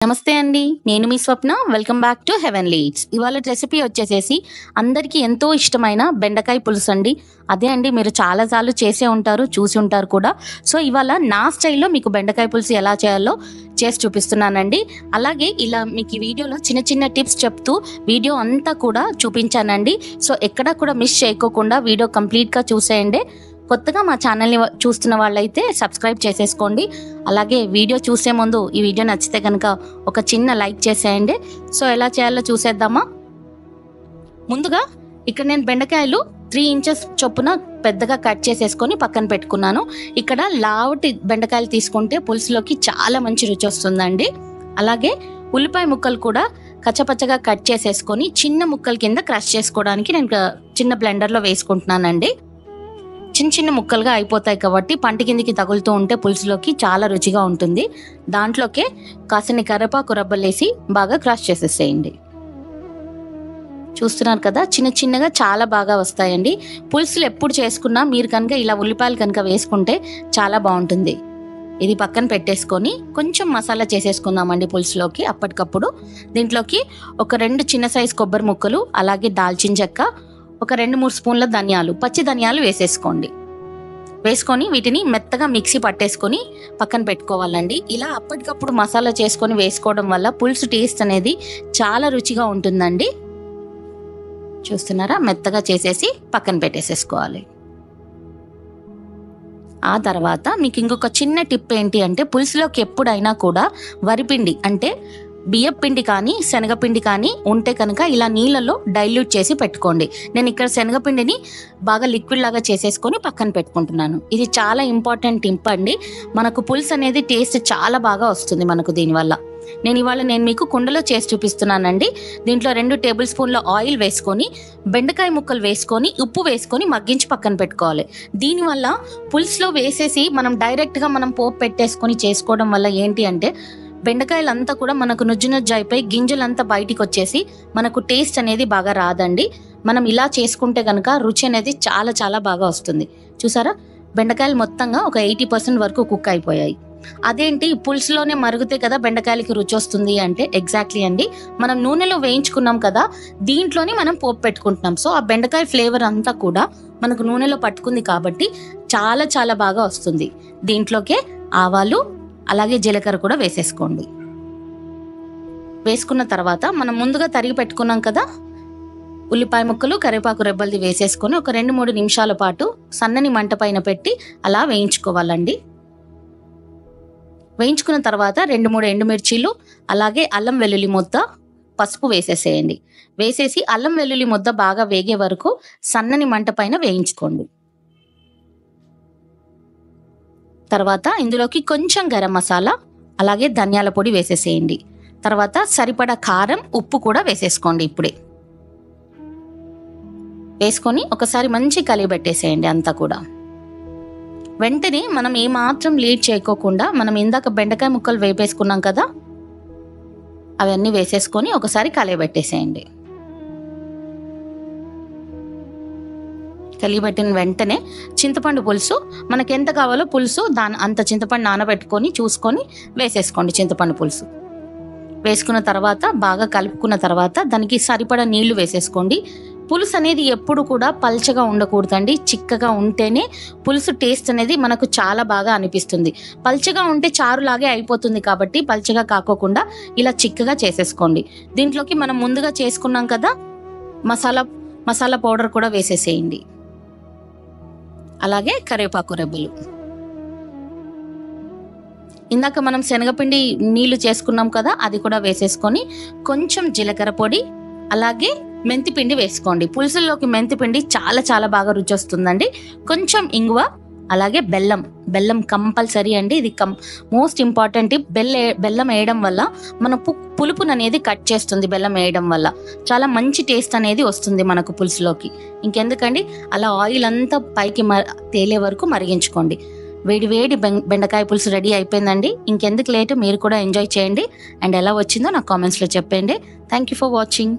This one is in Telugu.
నమస్తే అండి. నేను మీ Swapna. Welcome back to heavenly eats. ఇవాళ రెసిపీ వచ్చేసేసి అందరికీ ఎంతో ఇష్టమైన బెండకాయ పులుసు అండి. అదే అండి, మీరు చాలా సార్లు చేసే ఉంటారు, చూసి ఉంటారు కూడా. సో ఇవాళ నా స్టైల్లో మీకు బెండకాయ పులుసు ఎలా చేయాలో చేసి చూపిస్తున్నానండి. అలాగే ఇలా మీకు ఈ వీడియోలో చిన్న చిన్న టిప్స్ చెప్తూ వీడియో అంతా కూడా చూపించానండి. సో ఎక్కడా కూడా మిస్ చేయకోకుండా వీడియో కంప్లీట్గా చూసేయండి. కొత్తగా మా ఛానల్ని చూస్తున్న వాళ్ళైతే సబ్స్క్రైబ్ చేసేసుకోండి. అలాగే వీడియో చూసే ముందు ఈ వీడియో నచ్చితే కనుక ఒక చిన్న లైక్ చేసేయండి. సో ఎలా చేయాలో చూసేద్దామా. ముందుగా ఇక్కడ నేను బెండకాయలు 3 ఇంచెస్ చొప్పున పెద్దగా కట్ చేసేసుకొని పక్కన పెట్టుకున్నాను. ఇక్కడ లావటి బెండకాయలు తీసుకుంటే పులుసులోకి చాలా మంచి రుచి వస్తుందండి. అలాగే ఉల్లిపాయ ముక్కలు కూడా కచ్చపచ్చగా కట్ చేసేసుకొని చిన్న ముక్కల కింద క్రష్ చేసుకోవడానికి నేను చిన్న బ్లెండర్లో వేసుకుంటున్నానండి. చిన్న చిన్న ముక్కలుగా అయిపోతాయి కాబట్టి పంట కిందికి తగులుతూ ఉంటే పులుసులోకి చాలా రుచిగా ఉంటుంది. దాంట్లోకే కాసిన కరివేపాకు రబ్బలేసి బాగా క్రష్ చేసేసేయండి. చూస్తున్నారు కదా, చిన్న చిన్నగా చాలా బాగా వస్తాయండి. పులుసులు ఎప్పుడు చేసుకున్నా మీరు కనుక ఇలా ఉల్లిపాయలు కనుక వేసుకుంటే చాలా బాగుంటుంది. ఇది పక్కన పెట్టేసుకొని కొంచెం మసాలా చేసేసుకుందామండి పులుసులోకి. అప్పటికప్పుడు దీంట్లోకి ఒక 2 చిన్న సైజు కొబ్బరి ముక్కలు, అలాగే దాల్చిన చెక్క, ఒక 2-3 స్పూన్ల ధనియాలు, పచ్చి ధనియాలు వేసేసుకోండి. వేసుకొని వీటిని మెత్తగా మిక్సీ పట్టేసుకొని పక్కన పెట్టుకోవాలండి. ఇలా అప్పటికప్పుడు మసాలా చేసుకొని వేసుకోవడం వల్ల పులుసు టేస్ట్ అనేది చాలా రుచిగా ఉంటుందండి. చూస్తున్నారా, మెత్తగా చేసేసి పక్కన పెట్టేసేసుకోవాలి. ఆ తర్వాత మీకు ఇంకొక చిన్న టిప్ ఏంటి అంటే, పులుసులోకి ఎప్పుడైనా కూడా వరిపిండి అంటే బియ్యపిండి కానీ శనగపిండి కానీ ఉంటే కనుక ఇలా నీళ్ళలో డైల్యూట్ చేసి పెట్టుకోండి. నేను ఇక్కడ శనగపిండిని బాగా లిక్విడ్ లాగా చేసేసుకొని పక్కన పెట్టుకుంటున్నాను. ఇది చాలా ఇంపార్టెంట్ టిప్ అండి. మనకు పులుసు అనేది టేస్ట్ చాలా బాగా వస్తుంది మనకు దీనివల్ల. ఇవాళ మీకు కుండలో చేసి చూపిస్తున్నానండి. దీంట్లో 2 టేబుల్ స్పూన్ల ఆయిల్ వేసుకొని బెండకాయ ముక్కలు వేసుకొని ఉప్పు వేసుకొని మగ్గించి పక్కన పెట్టుకోవాలి. దీనివల్ల పులుసులో వేసేసి మనం డైరెక్ట్గా పోపు పెట్టేసుకొని చేసుకోవడం వల్ల ఏంటి అంటే, బెండకాయలంతా కూడా మనకు నుజ్జు అయిపోయి గింజలంతా బయటికి వచ్చేసి మనకు టేస్ట్ అనేది బాగా రాదండి. మనం ఇలా చేసుకుంటే కనుక రుచి అనేది చాలా చాలా బాగా వస్తుంది. చూసారా, బెండకాయలు మొత్తంగా ఒక 80% వరకు కుక్ అయిపోయాయి. అదేంటి పులుసులోనే మరుగుతే కదా బెండకాయలకి రుచి వస్తుంది అంటే, ఎగ్జాక్ట్లీ అండి. మనం నూనెలో వేయించుకున్నాం కదా, దీంట్లోనే మనం పోపు పెట్టుకుంటున్నాం. సో ఆ బెండకాయ ఫ్లేవర్ అంతా కూడా మనకు నూనెలో పట్టుకుంది కాబట్టి చాలా చాలా బాగా వస్తుంది. దీంట్లోకే ఆవాలు అలాగే జీలకర్ర కూడా వేసేసుకోండి. వేసుకున్న తర్వాత మనం ముందుగా తరిగి పెట్టుకున్నాం కదా ఉల్లిపాయ ముక్కలు, కరివేపాకు రెబ్బల్ది వేసేసుకొని ఒక 2-3 నిమిషాల పాటు సన్నని మంట పైన పెట్టి అలా వేయించుకోవాలండి. వేయించుకున్న తర్వాత 2-3 ఎండుమిర్చీలు, అలాగే అల్లం వెల్లుల్లి ముద్ద, పసుపు వేసేసేయండి. వేసేసి అల్లం వెల్లుల్లి ముద్ద బాగా వేగే వరకు సన్నని మంట పైన వేయించుకోండి. తర్వాత ఇందులోకి కొంచెం గరం మసాలా, అలాగే ధనియాల పొడి వేసేసేయండి. తర్వాత సరిపడా కారం, ఉప్పు కూడా వేసేసుకోండి. ఇప్పుడే వేసుకొని ఒకసారి మంచి కలియబెట్టేసేయండి అంతా కూడా. వెంటనే మనం ఏమాత్రం లేట్ చేయకోకుండా మనం ఇందాక బెండకాయ ముక్కలు వేపేసుకున్నాం కదా, అవన్నీ వేసేసుకొని ఒకసారి కలియబెట్టేసేయండి. కలియబెట్టిన వెంటనే చింతపండు పులుసు మనకి ఎంత కావాలో పులుసు అంత చింతపండు నానబెట్టుకొని చూసుకొని వేసేసుకోండి. చింతపండు పులుసు వేసుకున్న తర్వాత బాగా కలుపుకున్న తర్వాత దానికి సరిపడా నీళ్లు వేసేసుకోండి. పులుసు అనేది ఎప్పుడు కూడా పల్చగా ఉండకూడదండి, చిక్కగా ఉంటేనే పులుసు టేస్ట్ అనేది మనకు చాలా బాగా అనిపిస్తుంది. పల్చగా ఉంటే చారులాగే అయిపోతుంది కాబట్టి పల్చగా కాకోకుండా ఇలా చిక్కగా చేసేసుకోండి. దీంట్లోకి మనం ముందుగా చేసుకున్నాం కదా మసాలా పౌడర్ కూడా వేసేసేయండి. అలాగే కరివేపాకు రెబ్బలు, ఇందాక మనం శనగపిండి నీళ్లు చేసుకున్నాం కదా, అది కూడా వేసేసుకొని కొంచెం జీలకర్ర పొడి, అలాగే మెంతిపిండి వేసుకోండి. పులుసుల్లోకి మెంతిపిండి చాలా చాలా బాగా రుచి వస్తుందండి. కొంచెం ఇంగువ, అలాగే బెల్లం కంపల్సరీ అండి. ఇది మోస్ట్ ఇంపార్టెంట్. బెల్లం వేయడం వల్ల మన పులుపును అనేది కట్ చేస్తుంది. బెల్లం వేయడం వల్ల చాలా మంచి టేస్ట్ అనేది వస్తుంది మనకు పులుసులోకి. ఇంకెందుకండి, అలా ఆయిల్ అంతా పైకి తేలే వరకు మరిగించుకోండి. వేడి బెండకాయ పులుసు రెడీ అయిపోయిందండి. ఇంకెందుకు లేటు, మీరు కూడా ఎంజాయ్ చేయండి. అండ్ ఎలా వచ్చిందో నాకు కామెంట్స్లో చెప్పండి. Thank you for watching.